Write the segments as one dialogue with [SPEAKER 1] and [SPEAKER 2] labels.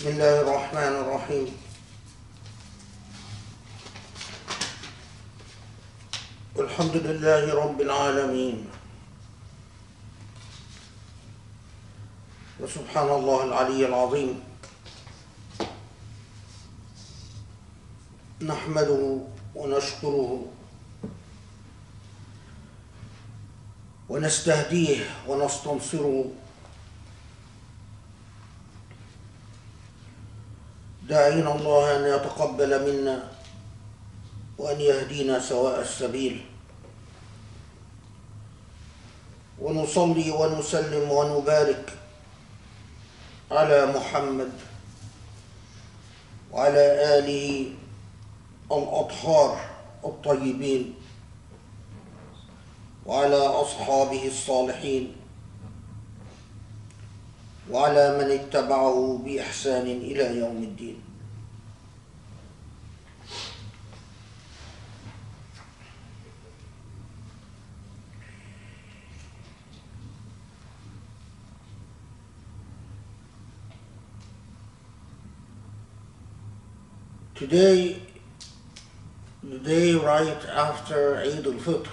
[SPEAKER 1] بسم الله الرحمن الرحيم الحمد لله رب العالمين وسبحان الله العلي العظيم نحمده ونشكره ونستهديه ونستنصره داعين الله أن يتقبل منا وأن يهدينا سواء السبيل ونصلي ونسلم ونبارك على محمد وعلى آله الأطهار الطيبين وعلى أصحابه الصالحين وعلى من اتبعه بإحسان إلى يوم الدين. Today, the day right after Eid al-Fitr,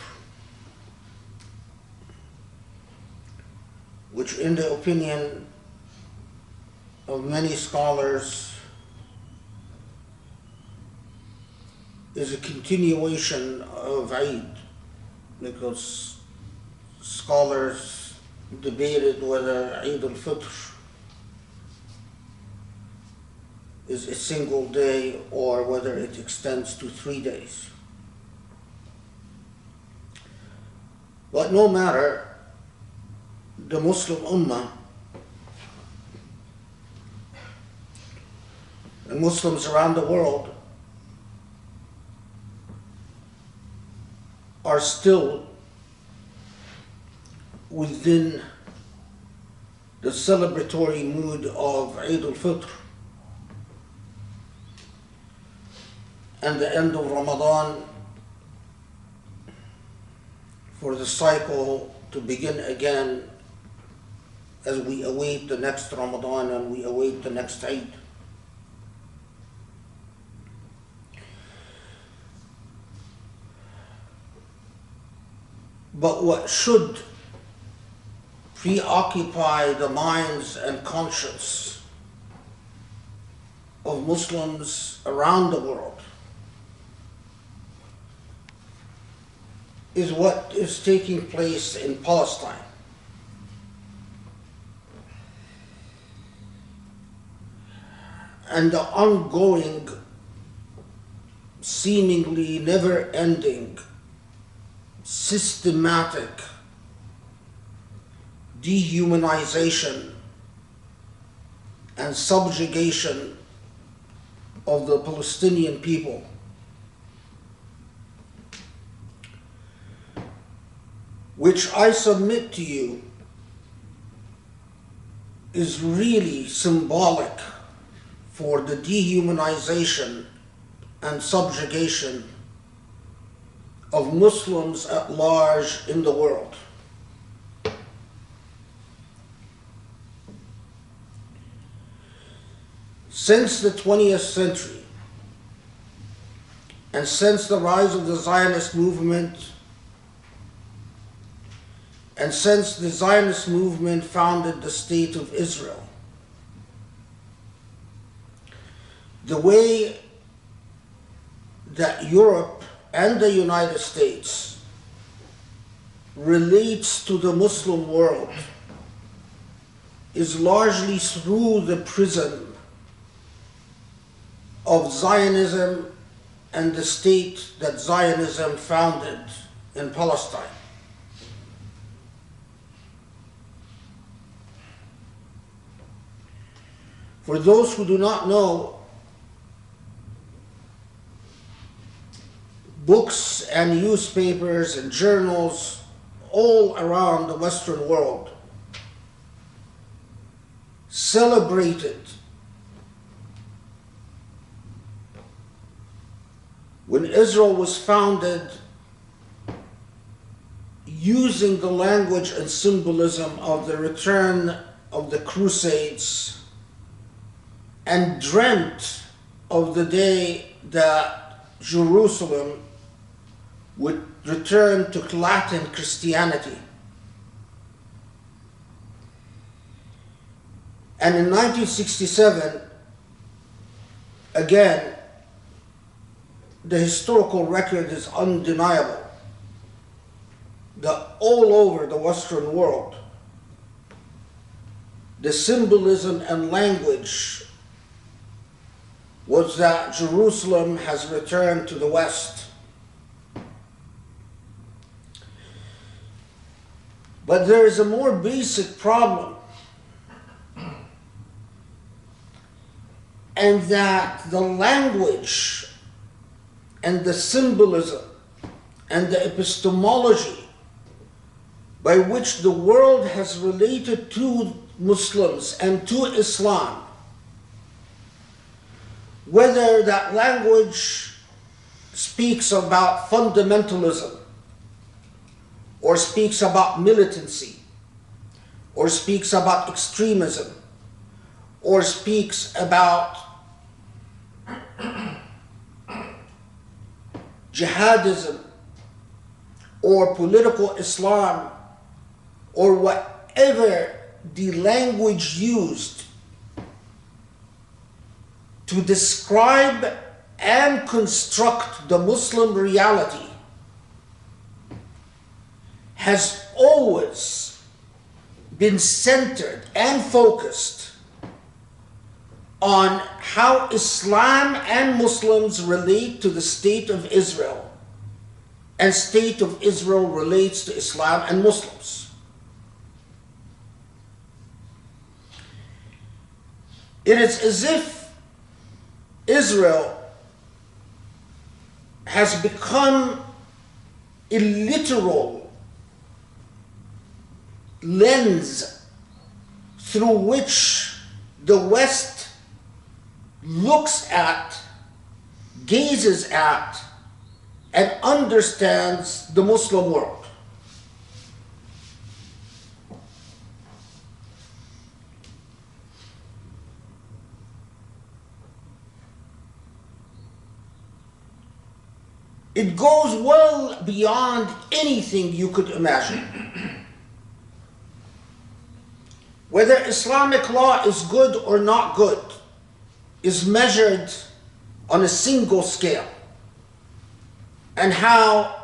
[SPEAKER 1] which in the opinion of many scholars is a continuation of Eid, because scholars debated whether Eid al-Fitr is a single day or whether it extends to 3 days. But no matter, the Muslim Ummah and Muslims around the world are still within the celebratory mood of Eid al-Fitr and the end of Ramadan, for the cycle to begin again as we await the next Ramadan and we await the next Eid. But what should preoccupy the minds and conscience of Muslims around the world is what is taking place in Palestine. And the ongoing, seemingly never-ending, systematic dehumanization and subjugation of the Palestinian people, which I submit to you is really symbolic for the dehumanization and subjugation of Muslims at large in the world. Since the 20th century, and since the rise of the Zionist movement, and since the Zionist movement founded the State of Israel, the way that Europe and the United States relates to the Muslim world is largely through the prism of Zionism and the state that Zionism founded in Palestine. For those who do not know, books and newspapers and journals all around the Western world celebrated when Israel was founded, using the language and symbolism of the return of the Crusades and dreamt of the day that Jerusalem would return to Latin Christianity. And in 1967, again, the historical record is undeniable that all over the Western world, the symbolism and language was that Jerusalem has returned to the West. But there is a more basic problem, and that the language and the symbolism and the epistemology by which the world has related to Muslims and to Islam, whether that language speaks about fundamentalism, or speaks about militancy, or speaks about extremism, or speaks about jihadism, or political Islam, or whatever the language used to describe and construct the Muslim reality, has always been centered and focused on how Islam and Muslims relate to the State of Israel, and State of Israel relates to Islam and Muslims. It is as if Israel has become a literal lens through which the West looks at, gazes at, and understands the Muslim world. It goes well beyond anything you could imagine. Whether Islamic law is good or not good is measured on a single scale, and how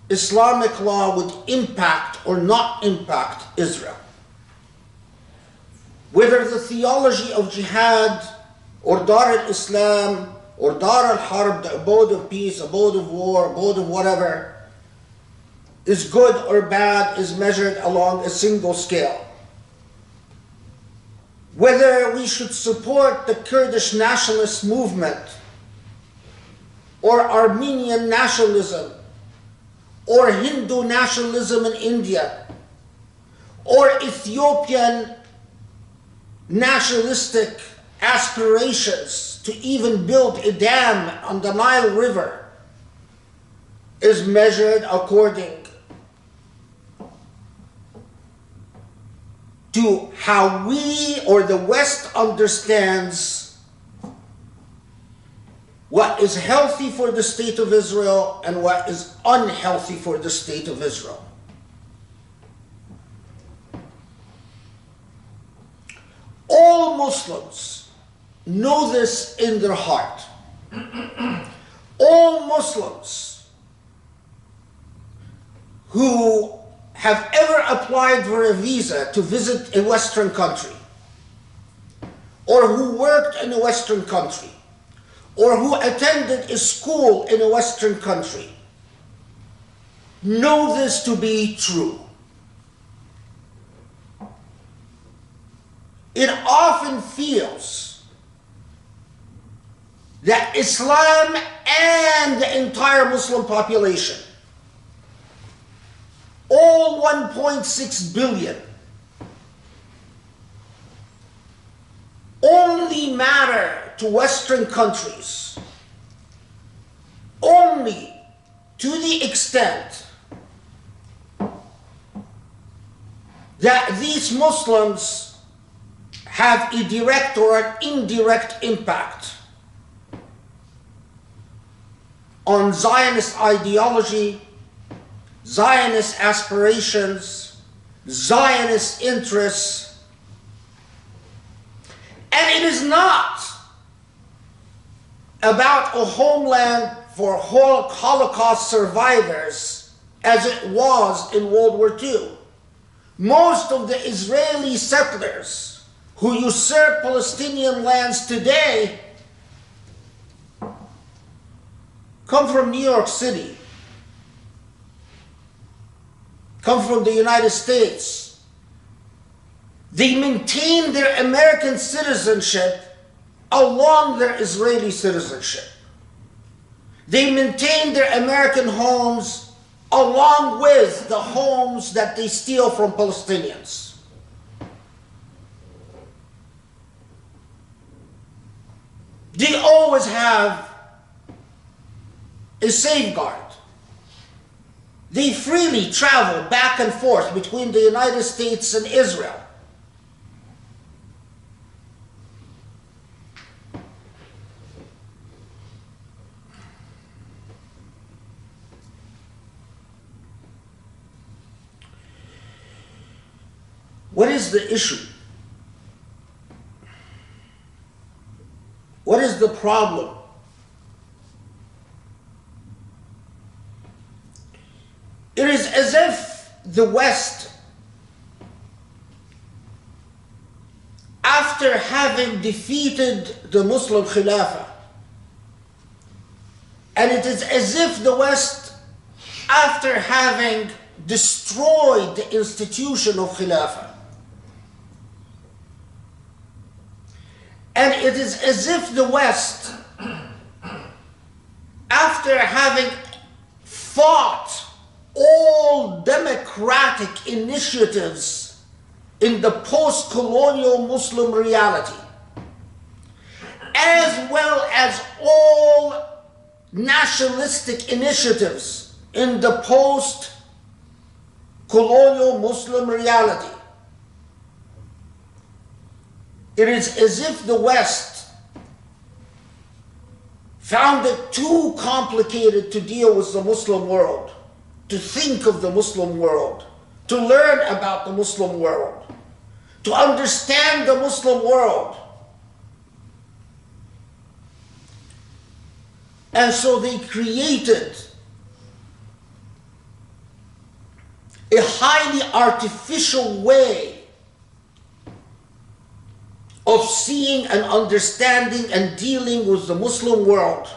[SPEAKER 1] Islamic law would impact or not impact Israel. Whether the theology of jihad or Dar al-Islam or Dar al-Harb, the abode of peace, abode of war, abode of whatever, is good or bad is measured along a single scale. Whether we should support the Kurdish nationalist movement, or Armenian nationalism, or Hindu nationalism in India, or Ethiopian nationalistic aspirations to even build a dam on the Nile River, is measured according to how we or the West understands what is healthy for the State of Israel and what is unhealthy for the State of Israel. All Muslims know this in their heart. All Muslims who have ever applied for a visa to visit a Western country, or who worked in a Western country, or who attended a school in a Western country, know this to be true. It often feels that Islam and the entire Muslim population, all 1.6 billion, only matter to Western countries only to the extent that these Muslims have a direct or an indirect impact on Zionist ideology, Zionist aspirations, Zionist interests. And it is not about a homeland for Holocaust survivors as it was in World War II. Most of the Israeli settlers who usurp Palestinian lands today come from New York City, come from the United States. They maintain their American citizenship along their Israeli citizenship. They maintain their American homes along with the homes that they steal from Palestinians. They always have a safeguard. They freely travel back and forth between the United States and Israel. What is the issue? What is the problem? It is as if the West, after having defeated the Muslim Khilafah, and it is as if the West, after having destroyed the institution of Khilafah, and it is as if the West, after having fought all democratic initiatives in the post-colonial Muslim reality, as well as all nationalistic initiatives in the post-colonial Muslim reality, it is as if the West found it too complicated to deal with the Muslim world, to think of the Muslim world, to learn about the Muslim world, to understand the Muslim world. And so they created a highly artificial way of seeing and understanding and dealing with the Muslim world.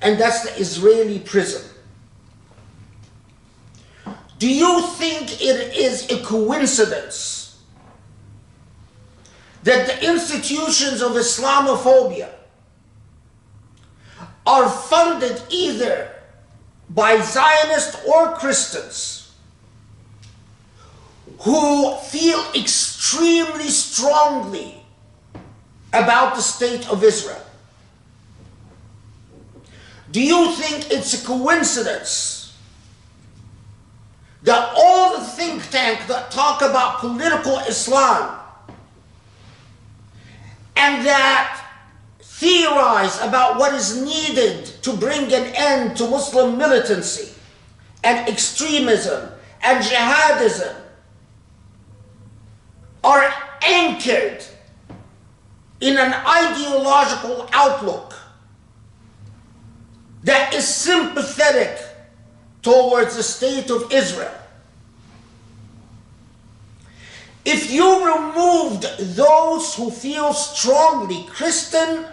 [SPEAKER 1] And that's the Israeli prism. Do you think it is a coincidence that the institutions of Islamophobia are funded either by Zionists or Christians who feel extremely strongly about the state of Israel? Do you think it's a coincidence that all the think tanks that talk about political Islam and that theorize about what is needed to bring an end to Muslim militancy and extremism and jihadism are anchored in an ideological outlook that is sympathetic towards the state of Israel? If you removed those who feel strongly, Christian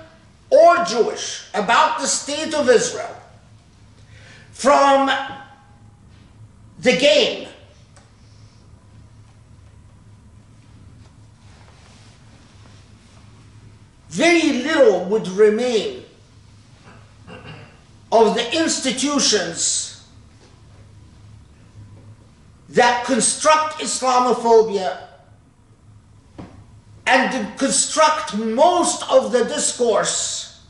[SPEAKER 1] or Jewish, about the state of Israel from the game, very little would remain of the institutions that construct Islamophobia and construct most of the discourse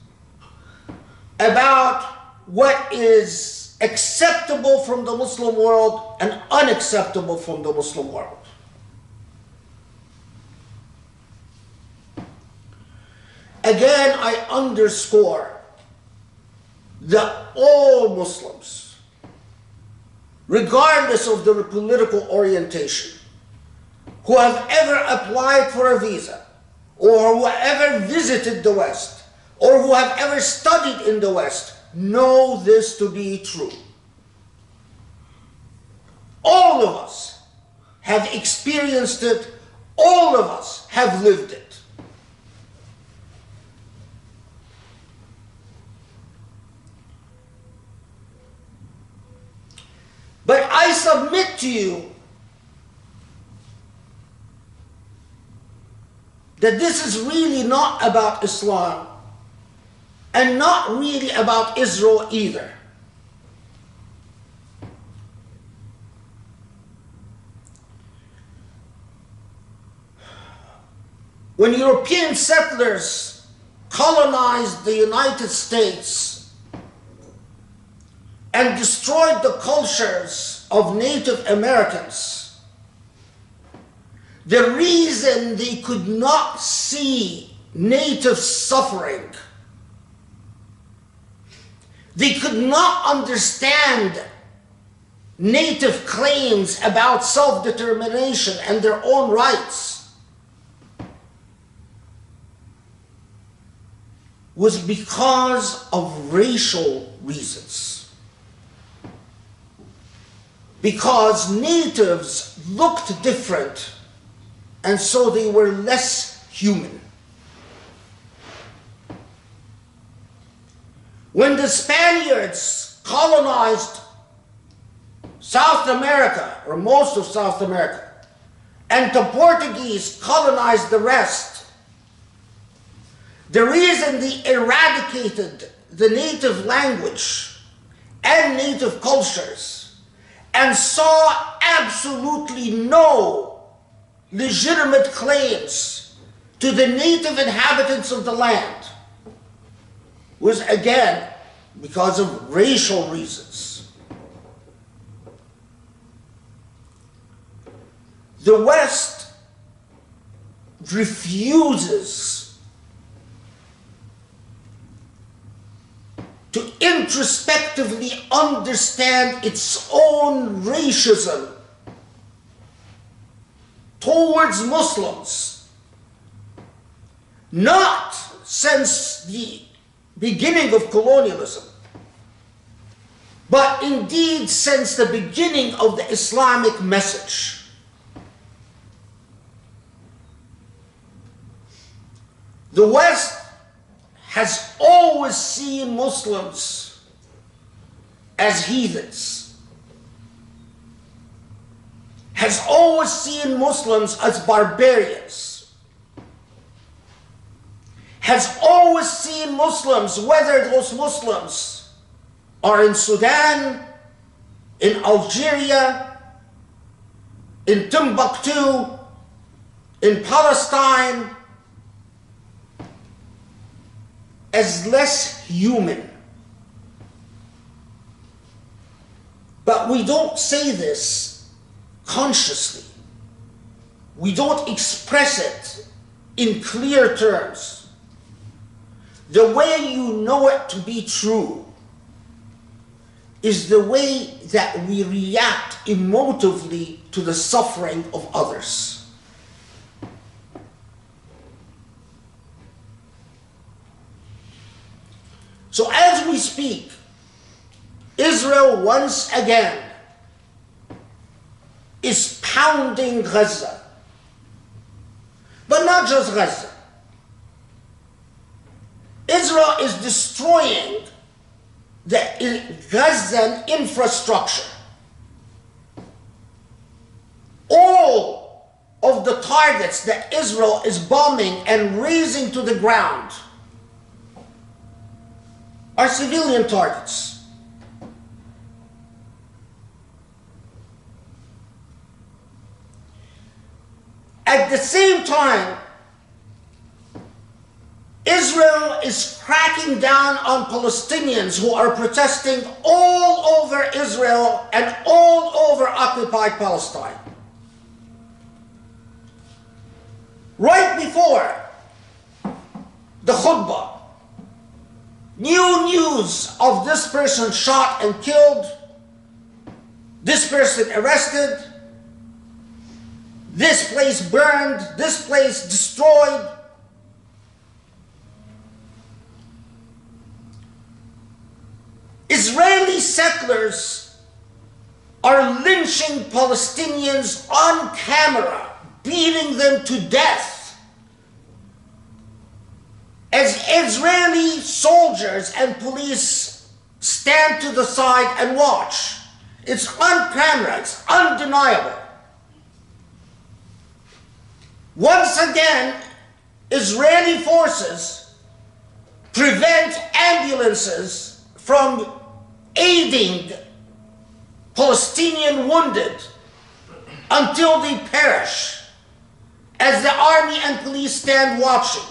[SPEAKER 1] about what is acceptable from the Muslim world and unacceptable from the Muslim world. Again, I underscore that all Muslims, regardless of their political orientation, who have ever applied for a visa, or who have ever visited the West, or who have ever studied in the West, know this to be true. All of us have experienced it. All of us have lived it. But I submit to you that this is really not about Islam and not really about Israel either. When European settlers colonized the United States and destroyed the cultures of Native Americans, the reason they could not see Native suffering, they could not understand Native claims about self-determination and their own rights, was because of racial reasons. Because natives looked different, and so they were less human. When the Spaniards colonized South America, or most of South America, and the Portuguese colonized the rest, the reason they eradicated the native language and native cultures and saw absolutely no legitimate claims to the native inhabitants of the land was again because of racial reasons. The West refuses to introspectively understand its own racism towards Muslims, not since the beginning of colonialism, but indeed since the beginning of the Islamic message. The West has always seen Muslims as heathens, has always seen Muslims as barbarians, has always seen Muslims, whether those Muslims are in Sudan, in Algeria, in Timbuktu, in Palestine, as less human. But we don't say this consciously. We don't express it in clear terms. The way you know it to be true is the way that we react emotively to the suffering of others. So as we speak, Israel once again is pounding Gaza. But not just Gaza. Israel is destroying the Gazan infrastructure. All of the targets that Israel is bombing and razing to the ground are civilian targets. At the same time, Israel is cracking down on Palestinians who are protesting all over Israel and all over occupied Palestine. Right before the khutbah, new news of this person shot and killed, this person arrested, this place burned, this place destroyed. Israeli settlers are lynching Palestinians on camera, beating them to death, as Israeli soldiers and police stand to the side and watch. It's on camera, it's undeniable. Once again, Israeli forces prevent ambulances from aiding Palestinian wounded until they perish, as the army and police stand watching.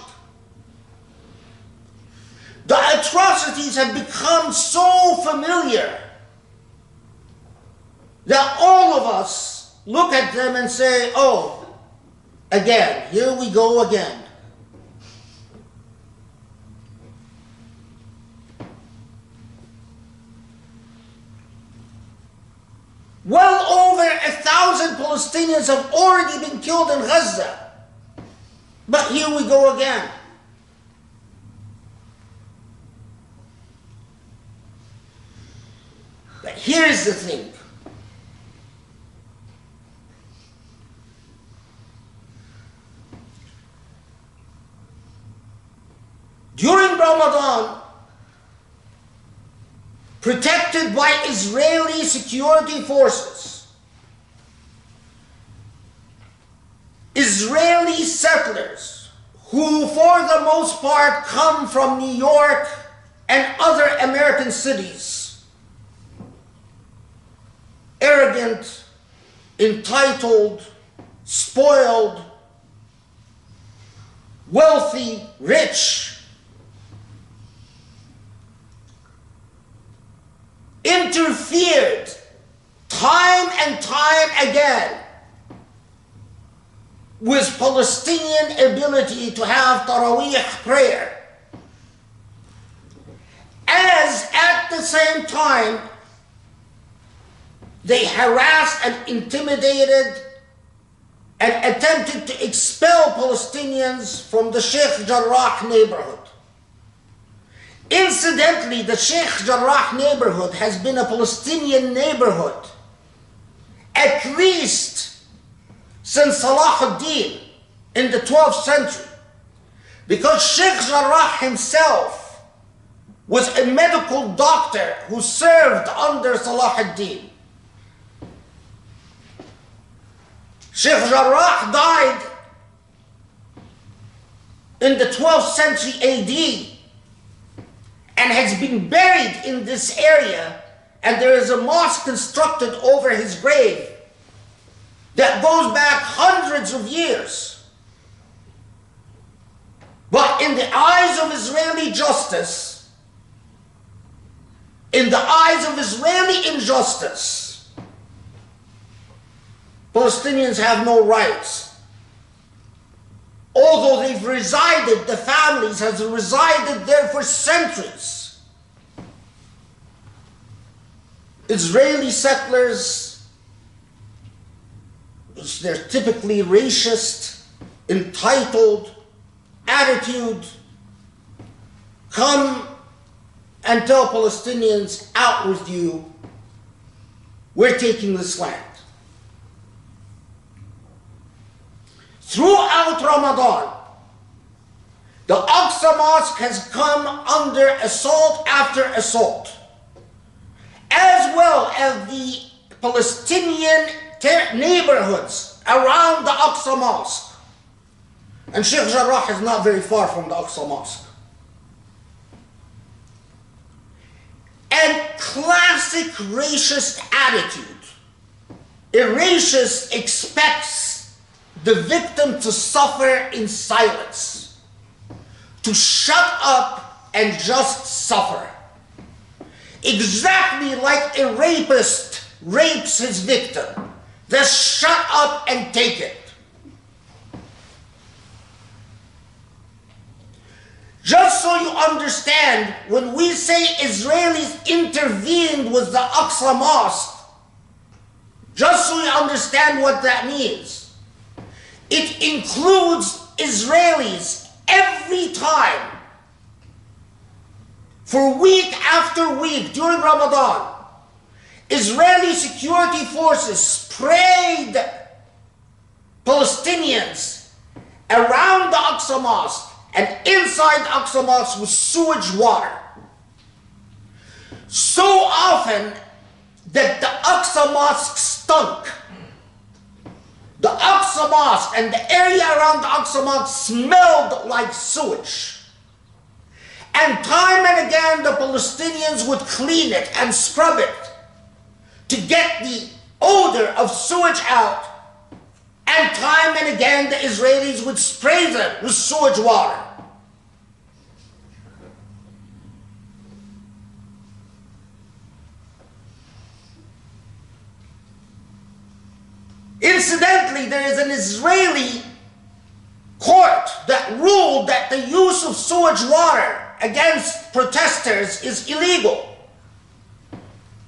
[SPEAKER 1] The atrocities have become so familiar that all of us look at them and say, oh, again, here we go again. Well over 1,000 Palestinians have already been killed in Gaza. But here we go again. But here's the thing. During Ramadan, protected by Israeli security forces, Israeli settlers, who for the most part come from New York and other American cities, arrogant, entitled, spoiled, wealthy, rich, interfered time and time again with Palestinian ability to have Taraweeh prayer, as at the same time they harassed and intimidated and attempted to expel Palestinians from the Sheikh Jarrah neighborhood. Incidentally, the Sheikh Jarrah neighborhood has been a Palestinian neighborhood at least since Salah ad-Din in the 12th century, because Sheikh Jarrah himself was a medical doctor who served under Salah ad-Din. Sheikh Jarrah died in the 12th century AD and has been buried in this area, and there is a mosque constructed over his grave that goes back hundreds of years. But in the eyes of Israeli justice, in the eyes of Israeli injustice, Palestinians have no rights. Although they've resided, the families have resided there for centuries. Israeli settlers, their typically racist, entitled attitude, come and tell Palestinians, out with you, we're taking this land. Throughout Ramadan, the Aqsa Mosque has come under assault after assault, as well as the Palestinian neighborhoods around the Aqsa Mosque. And Sheikh Jarrah is not very far from the Aqsa Mosque. And classic racist attitude. A racist expects the victim to suffer in silence, to shut up and just suffer. Exactly like a rapist rapes his victim. Just shut up and take it. you understand, when we say Israelis intervened with the Aqsa Mosque, just so you understand what that means, it includes Israelis every time, for week after week during Ramadan. Israeli security forces sprayed Palestinians around the Aqsa Mosque and inside the Aqsa Mosque with sewage water. So often that the Aqsa Mosque stunk. The Aqsa Mosque and the area around the Aqsa Mosque smelled like sewage. And time and again the Palestinians would clean it and scrub it to get the odor of sewage out. And time and again the Israelis would spray them with sewage water. Incidentally, there is an Israeli court that ruled that the use of sewage water against protesters is illegal.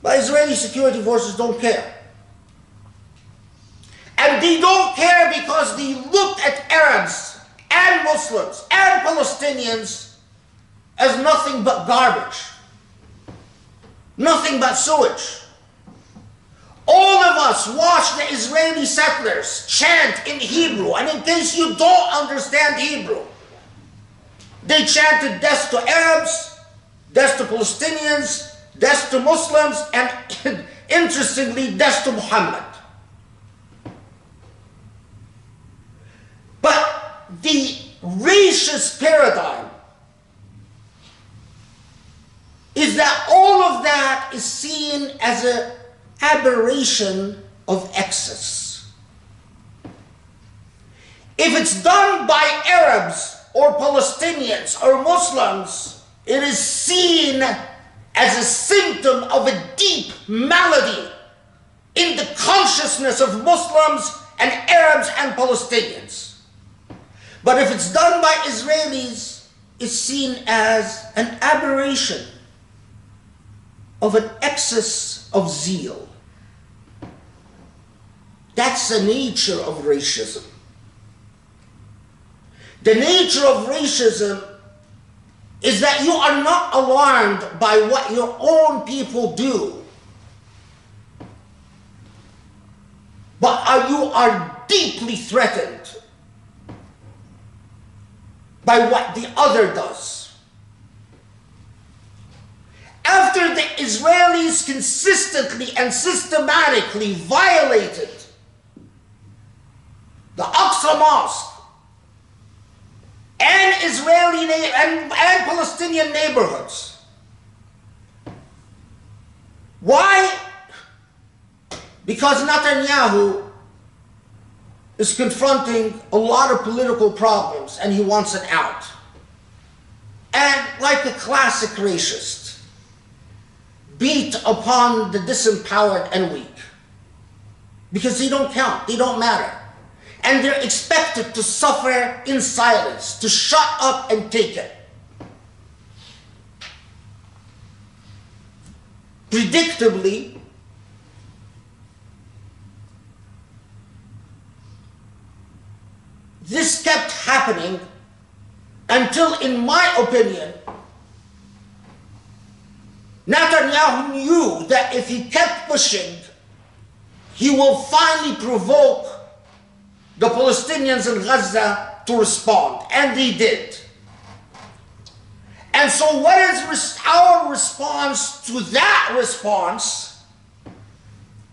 [SPEAKER 1] But Israeli security forces don't care. And they don't care because they look at Arabs and Muslims and Palestinians as nothing but garbage. Nothing but sewage. All of us watch the Israeli settlers chant in Hebrew, and in case you don't understand Hebrew, they chanted death to Arabs, death to Palestinians, death to Muslims, and interestingly, death to Muhammad. But the racist paradigm is that all of that is seen as an aberration of excess. If it's done by Arabs or Palestinians or Muslims, it is seen as a symptom of a deep malady in the consciousness of Muslims and Arabs and Palestinians. But if it's done by Israelis, it's seen as an aberration of an excess of zeal. That's the nature of racism. The nature of racism is that you are not alarmed by what your own people do, but you are deeply threatened by what the other does. After the Israelis consistently and systematically violated the Aqsa Mosque and Israeli and Palestinian neighborhoods. Why? Because Netanyahu is confronting a lot of political problems and he wants an out. And like a classic racist, beat upon the disempowered and weak. Because they don't count, they don't matter. And they're expected to suffer in silence, to shut up and take it. Predictably, this kept happening until, in my opinion, Netanyahu knew that if he kept pushing, he will finally provoke the Palestinians in Gaza to respond, and they did. And so what is our response to that response?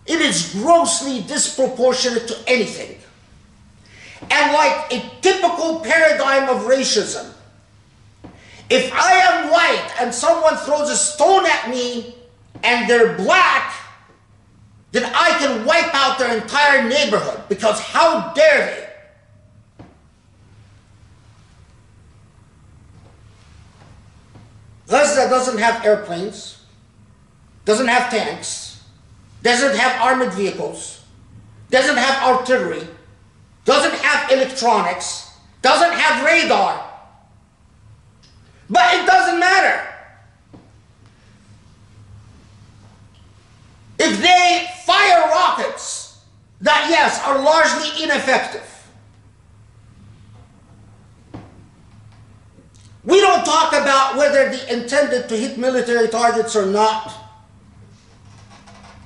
[SPEAKER 1] It is grossly disproportionate to anything. And like a typical paradigm of racism, if I am white and someone throws a stone at me and they're black, then I can wipe out their entire neighborhood, because how dare they? Gaza doesn't have airplanes, doesn't have tanks, doesn't have armored vehicles, doesn't have artillery, doesn't have electronics, doesn't have radar. But it ineffective. We don't talk about whether they intended to hit military targets or not.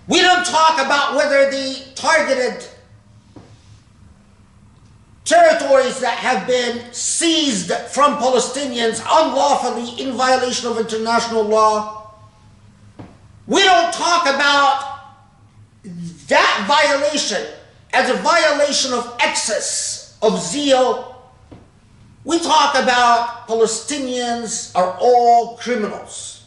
[SPEAKER 1] We don't talk about whether they targeted territories that have been seized from Palestinians unlawfully in violation of international law. We don't talk about that violation as a violation of excess of zeal. We talk about Palestinians are all criminals.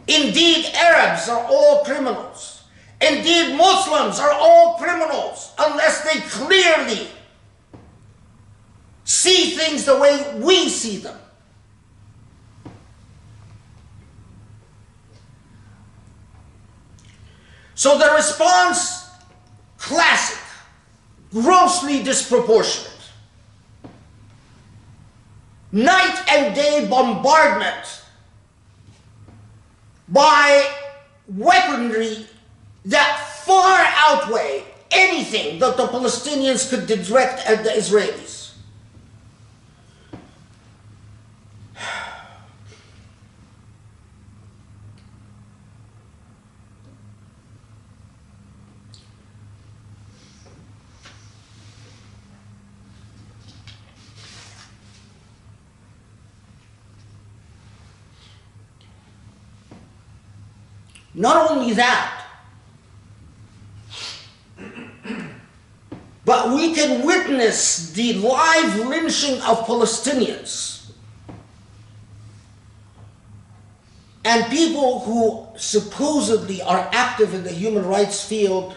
[SPEAKER 1] Indeed, Arabs are all criminals. Indeed, Muslims are all criminals unless they clearly see things the way we see them. So the response, classic, grossly disproportionate. Night and day bombardment by weaponry that far outweigh anything that the Palestinians could direct at the Israelis. Not only that, but we can witness the live lynching of Palestinians and people who supposedly are active in the human rights field,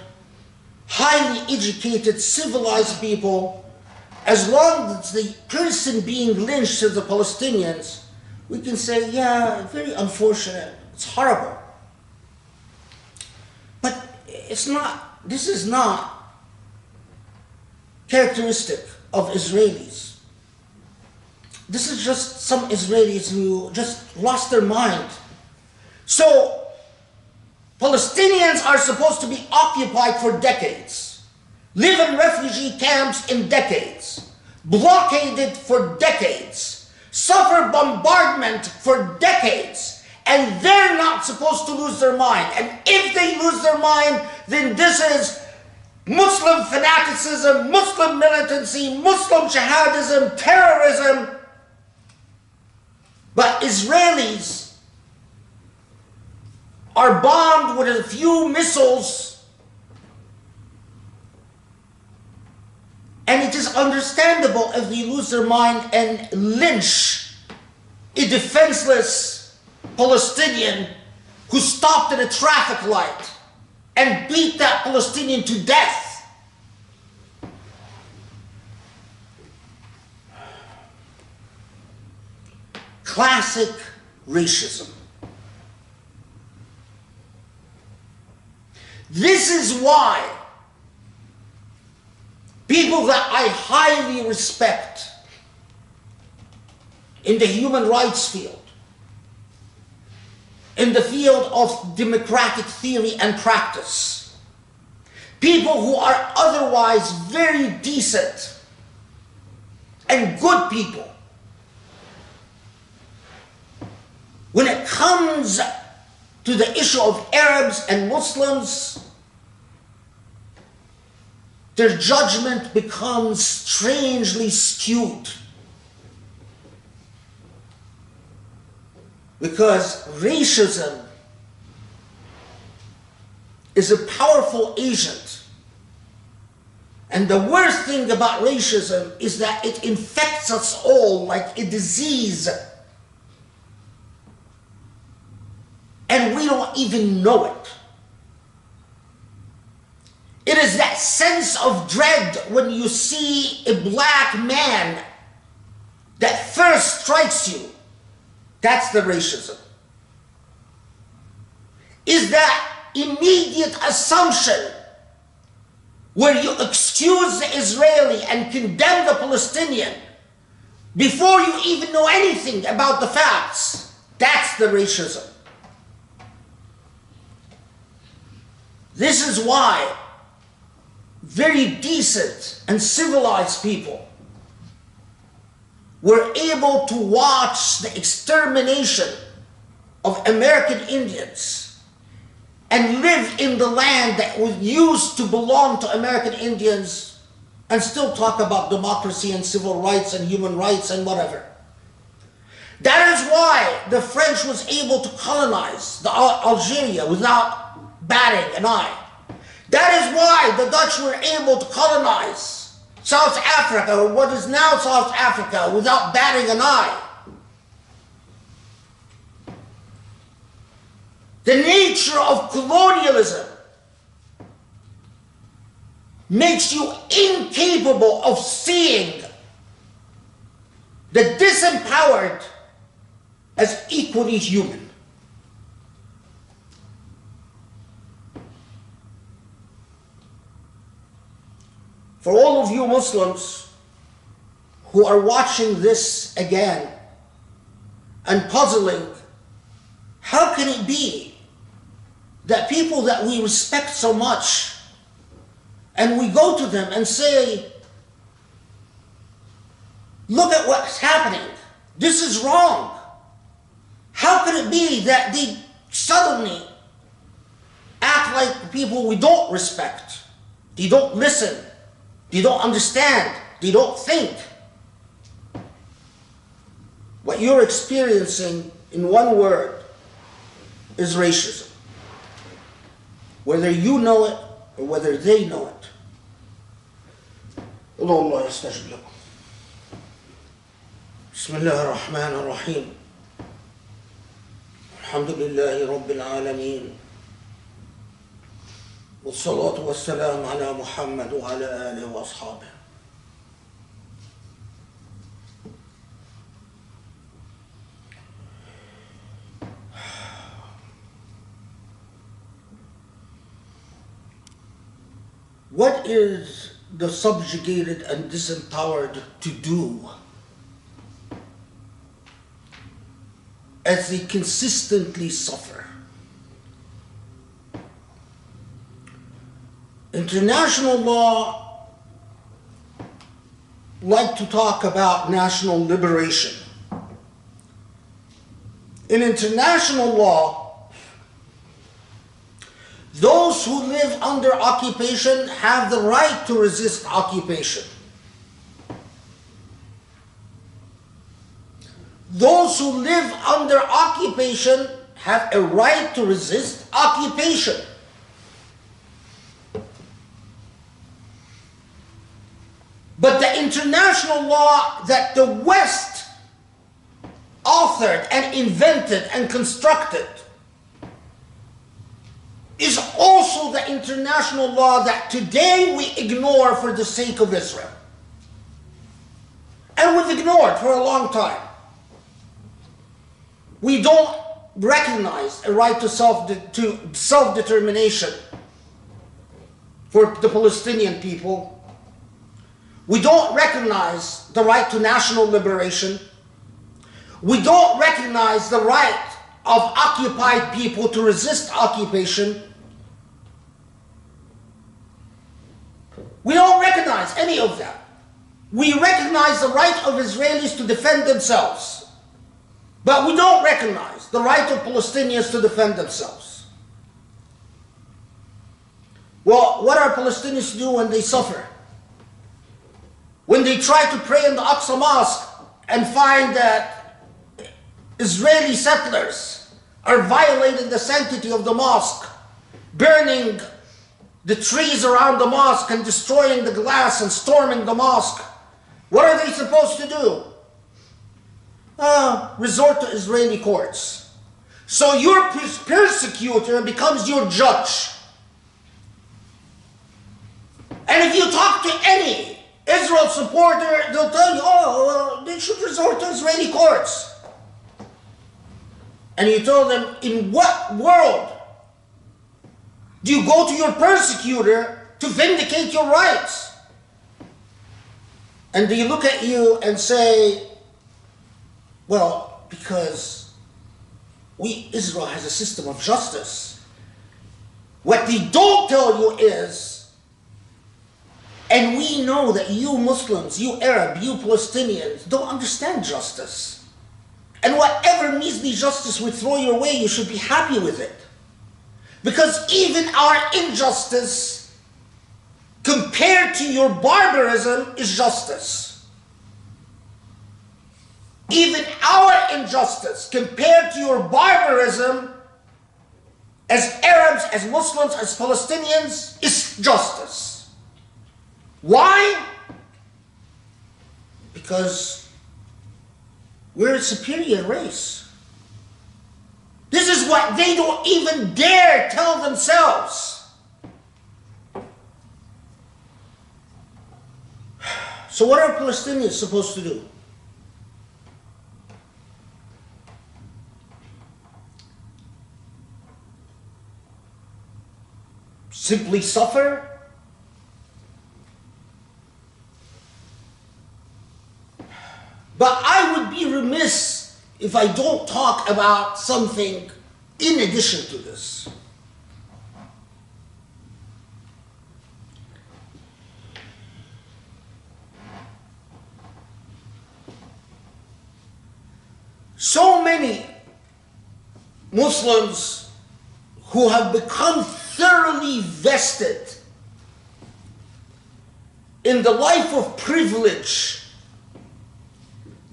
[SPEAKER 1] highly educated, civilized people. As long as the person being lynched is the Palestinians, we can say, yeah, very unfortunate, it's horrible. But this is not characteristic of Israelis. This is just some Israelis who just lost their mind. So, Palestinians are supposed to be occupied for decades, live in refugee camps in decades, blockaded for decades, suffer bombardment for decades, and they're not supposed to lose their mind. And if they lose their mind, then this is Muslim fanaticism, Muslim militancy, Muslim jihadism, terrorism. But Israelis are bombed with a few missiles, and it is understandable if they lose their mind and lynch a defenseless Palestinian who stopped at a traffic light and beat that Palestinian to death. Classic racism. This is why people that I highly respect in the human rights field, in the field of democratic theory and practice, people who are otherwise very decent and good people, when it comes to the issue of Arabs and Muslims, their judgment becomes strangely skewed. Because racism is a powerful agent. And the worst thing about racism is that it infects us all like a disease. And we don't even know it. It is that sense of dread when you see a black man that first strikes you. That's the racism. Is that immediate assumption where you excuse the Israeli and condemn the Palestinian before you even know anything about the facts. That's the racism. This is why very decent and civilized people were able to watch the extermination of American Indians and live in the land that was used to belong to American Indians and still talk about democracy and civil rights and human rights and whatever. That is why the French was able to colonize Algeria without batting an eye. That is why the Dutch were able to colonize South Africa, or what is now South Africa, without batting an eye. The nature of colonialism makes you incapable of seeing the disempowered as equally human. For all of you Muslims who are watching this again and puzzling, how can it be that people that we respect so much, and we go to them and say, look at what's happening, this is wrong. How can it be that they suddenly act like people we don't respect? They don't listen, they don't understand, they don't think. What you're experiencing, in one word, is racism. Whether you know it or whether they know it. Allah yastajib lakum. Bismillah ar-Rahman ar-Rahim. Alhamdulillahi Rabbil Alameen. Wassalatu wassalam ala Muhammad wa ala alihi wa ashabihi. What is the subjugated and disempowered to do as they consistently suffer? International law like to talk about national liberation. In international law, those who live under occupation have the right to resist occupation. Those who live under occupation have a right to resist occupation. But the international law that the West authored and invented and constructed is also the international law that today we ignore for the sake of Israel. And we've ignored for a long time. We don't recognize a right to self-determination for the Palestinian people. We don't recognize the right to national liberation. We don't recognize the right of occupied people to resist occupation. We don't recognize any of that. We recognize the right of Israelis to defend themselves, but we don't recognize the right of Palestinians to defend themselves. Well, what are Palestinians do when they suffer? When they try to pray in the Aqsa Mosque and find that Israeli settlers are violating the sanctity of the mosque, burning the trees around the mosque and destroying the glass and storming the mosque, what are they supposed to do? Resort to Israeli courts. So your persecutor becomes your judge. And if you talk to any Israel supporter, they'll tell you, well, they should resort to Israeli courts. And you tell them, in what world do you go to your persecutor to vindicate your rights? And they look at you and say, well, because Israel has a system of justice. What they don't tell you is And we know that you Muslims, you Arab, you Palestinians don't understand justice. And whatever measly justice we throw your way, you should be happy with it. Because even our injustice compared to your barbarism is justice. Even our injustice compared to your barbarism as Arabs, as Muslims, as Palestinians is justice. Why? Because we're a superior race. This is what they don't even dare tell themselves. So what are Palestinians supposed to do? Simply suffer? But I would be remiss if I don't talk about something in addition to this. So many Muslims who have become thoroughly vested in the life of privilege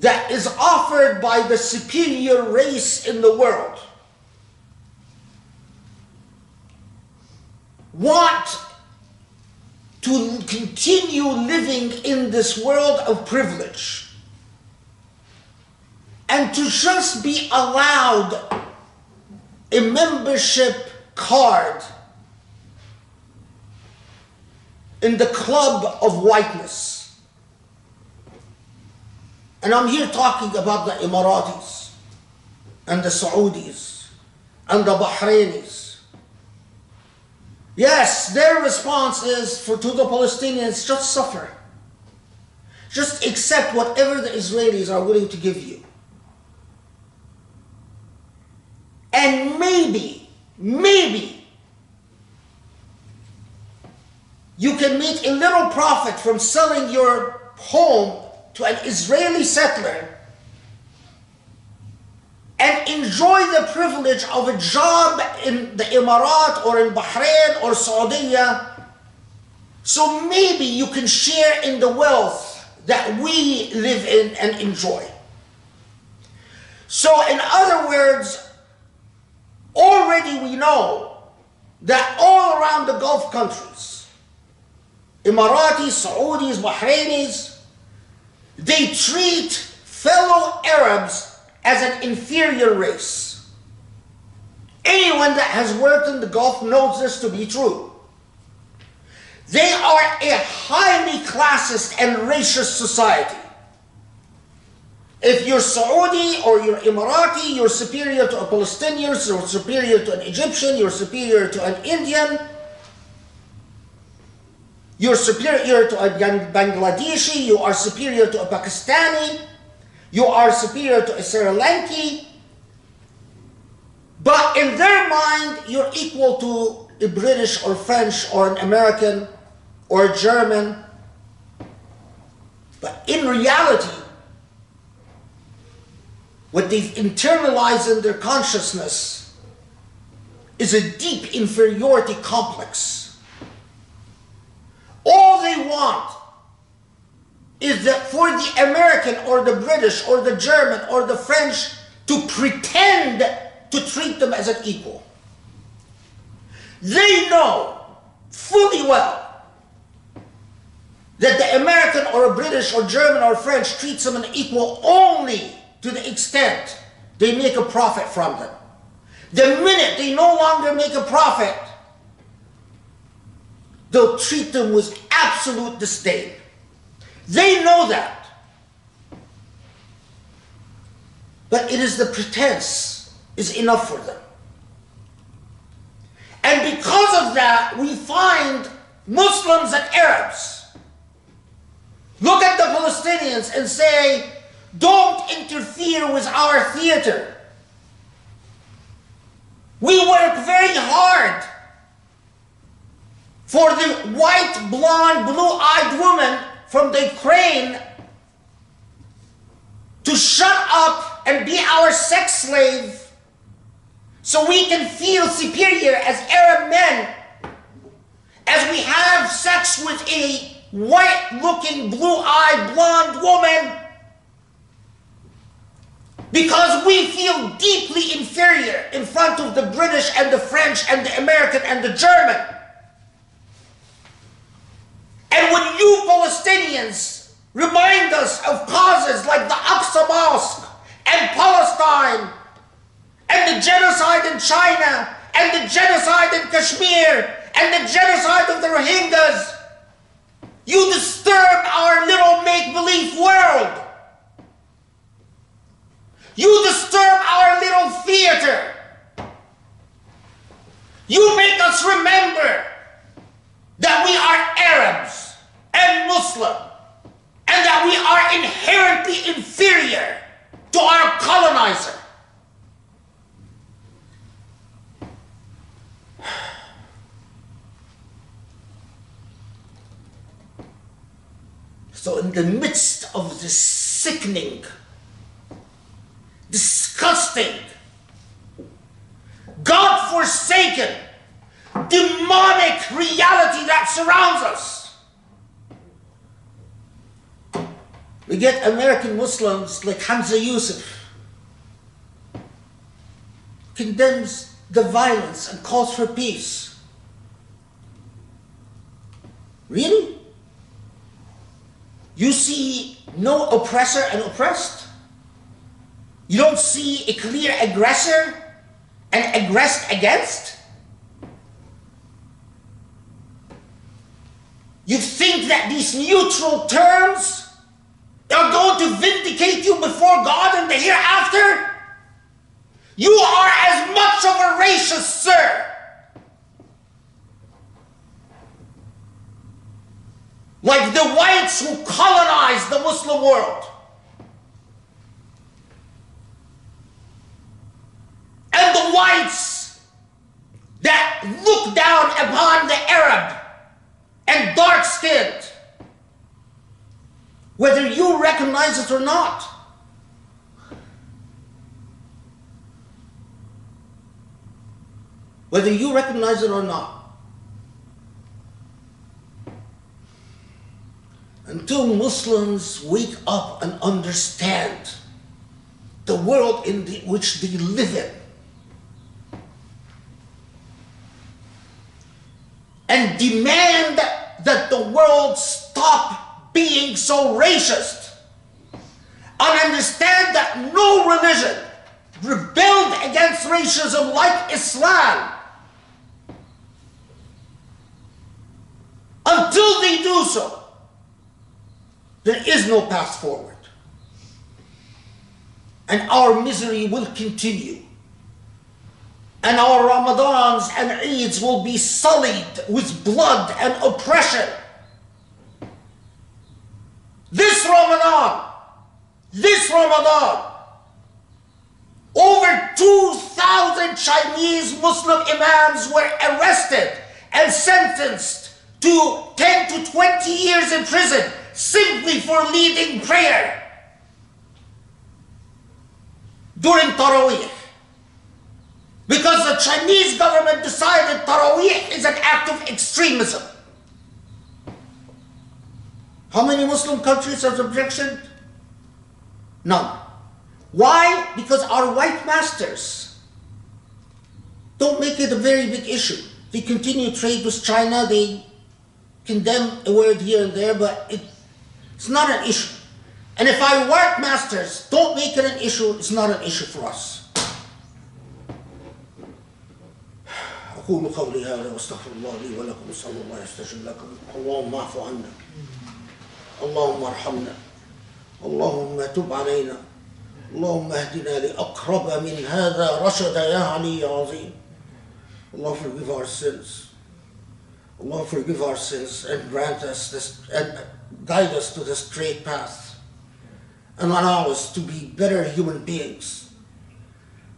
[SPEAKER 1] that is offered by the superior race in the world want to continue living in this world of privilege and to just be allowed a membership card in the club of whiteness. And I'm here talking about the Emiratis and the Saudis and the Bahrainis. Yes, their response is to the Palestinians, just suffer. Just accept whatever the Israelis are willing to give you. And maybe you can make a little profit from selling your home to an Israeli settler and enjoy the privilege of a job in the Emirat or in Bahrain or Saudi. So maybe you can share in the wealth that we live in and enjoy. So in other words, already we know that all around the Gulf countries, Emiratis, Saudis, Bahrainis, they treat fellow Arabs as an inferior race. Anyone that has worked in the Gulf knows this to be true. They are a highly classist and racist society. If you're Saudi or you're Emirati, you're superior to a Palestinian, you're superior to an Egyptian, you're superior to an Indian, you're superior to a Bangladeshi, you are superior to a Pakistani, you are superior to a Sri Lankan. But in their mind, you're equal to a British or French or an American or a German. But in reality, what they've internalized in their consciousness is a deep inferiority complex. All they want is that for the American or the British or the German or the French to pretend to treat them as an equal. They know fully well that the American or a British or German or French treats them as an equal only to the extent they make a profit from them. The minute they no longer make a profit, they'll treat them with absolute disdain. They know that. But it is the pretense is enough for them. And because of that, we find Muslims and Arabs look at the Palestinians and say, don't interfere with our theater. We work very hard for the white, blonde, blue-eyed woman from the Ukraine to shut up and be our sex slave so we can feel superior as Arab men as we have sex with a white-looking, blue-eyed, blonde woman because we feel deeply inferior in front of the British and the French and the American and the German. And when you Palestinians remind us of causes like the Aqsa Mosque and Palestine and the genocide in China and the genocide in Kashmir and the genocide of the Rohingyas, you disturb our little make-believe world. You disturb our little theater. You make us remember that we are Arabs and Muslim and that we are inherently inferior to our colonizer. So in the midst of this sickening, disgusting, God-forsaken, demonic reality that surrounds us, we get American Muslims like Hamza Yusuf condemns the violence and calls for peace. Really? You see no oppressor and oppressed? You don't see a clear aggressor and aggressed against? You think that these neutral terms are going to vindicate you before God in the hereafter? You are as much of a racist, sir, like the whites who colonized the Muslim world. And the whites that look down upon the Arab and dark-skinned, whether you recognize it or not. Whether you recognize it or not. Until Muslims wake up and understand the world in which they live in, and demand that the world stop being so racist, and understand that no religion rebelled against racism like Islam. Until they do so, there is no path forward. And our misery will continue. And our Ramadans and Eids will be sullied with blood and oppression. This Ramadan, over 2,000 Chinese Muslim imams were arrested and sentenced to 10 to 20 years in prison simply for leading prayer during Taraweeh. Because the Chinese government decided Taraweeh is an act of extremism. How many Muslim countries have objected? None. Why? Because our white masters don't make it a very big issue. They continue trade with China, they condemn a word here and there, but it's not an issue. And if our white masters don't make it an issue, it's not an issue for us. أقول قولي هذا واستغفر الله لي ولكم وصلى الله يستجب لكم اللهم اعف عنا اللهم ارحمنا اللهم تب علينا اللهم اهدنا لأقرب من هذا رشدا يا علي عظيم. Allah forgive our sins. Allah forgive our sins and grant us this and guide us to the straight path and allow us to be better human beings,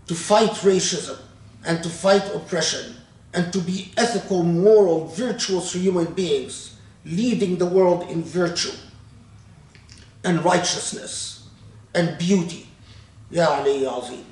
[SPEAKER 1] to fight racism and to fight oppression and to be ethical, moral, virtuous human beings, leading the world in virtue and righteousness and beauty. Ya Ali Ya Azim.